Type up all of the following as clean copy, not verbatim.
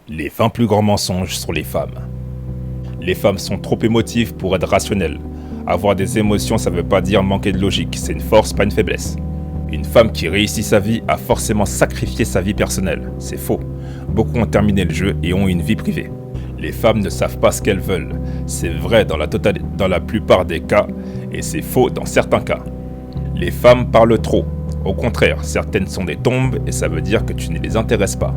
Les 20 plus grands mensonges sur les femmes. Les femmes sont trop émotives pour être rationnelles. Avoir des émotions, ça veut pas dire manquer de logique, c'est une force, pas une faiblesse. Une femme qui réussit sa vie a forcément sacrifié sa vie personnelle. C'est faux. Beaucoup ont terminé le jeu et ont une vie privée. Les femmes ne savent pas ce qu'elles veulent. C'est vrai dans la plupart des cas et c'est faux dans certains cas. Les femmes parlent trop. Au contraire, certaines sont des tombes et ça veut dire que tu ne les intéresses pas.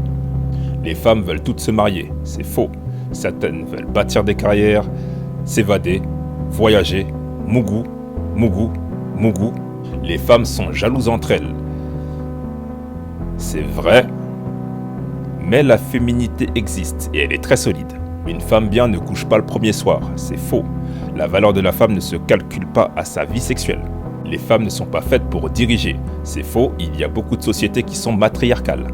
Les femmes veulent toutes se marier. C'est faux. Certaines veulent bâtir des carrières, s'évader, voyager, mougou, mougou, mougou. Les femmes sont jalouses entre elles. C'est vrai, mais la féminité existe et elle est très solide. Une femme bien ne couche pas le premier soir, c'est faux. La valeur de la femme ne se calcule pas à sa vie sexuelle. Les femmes ne sont pas faites pour diriger, c'est faux, il y a beaucoup de sociétés qui sont matriarcales.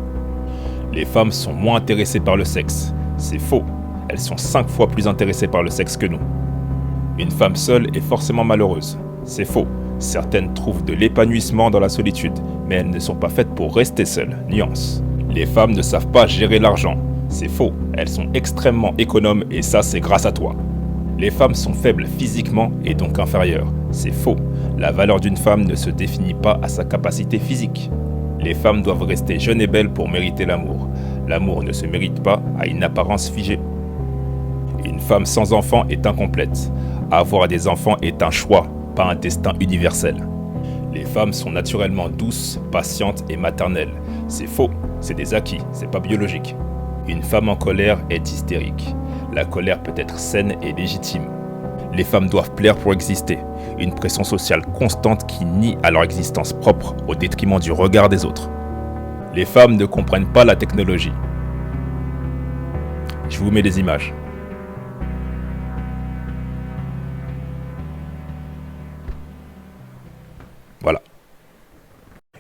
Les femmes sont moins intéressées par le sexe, c'est faux. Elles sont 5 fois plus intéressées par le sexe que nous. Une femme seule est forcément malheureuse, c'est faux. Certaines trouvent de l'épanouissement dans la solitude, mais elles ne sont pas faites pour rester seules, nuance. Les femmes ne savent pas gérer l'argent, c'est faux. Elles sont extrêmement économes et ça c'est grâce à toi. Les femmes sont faibles physiquement et donc inférieures, c'est faux. La valeur d'une femme ne se définit pas à sa capacité physique. Les femmes doivent rester jeunes et belles pour mériter l'amour. L'amour ne se mérite pas à une apparence figée. Une femme sans enfant est incomplète. Avoir des enfants est un choix, pas un destin universel. Les femmes sont naturellement douces, patientes et maternelles. C'est faux, c'est des acquis, c'est pas biologique. Une femme en colère est hystérique. La colère peut être saine et légitime. Les femmes doivent plaire pour exister. Une pression sociale constante qui nie à leur existence propre au détriment du regard des autres. Les femmes ne comprennent pas la technologie. Je vous mets des images. Voilà.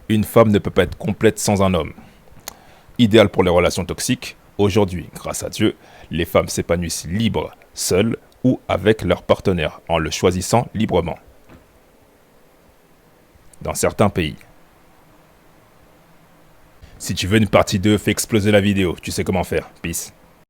Une femme ne peut pas être complète sans un homme. Idéal pour les relations toxiques, aujourd'hui, grâce à Dieu, les femmes s'épanouissent libres, seules ou avec leur partenaire, en le choisissant librement. Dans certains pays. Si tu veux une partie 2, fais exploser la vidéo, tu sais comment faire. Peace.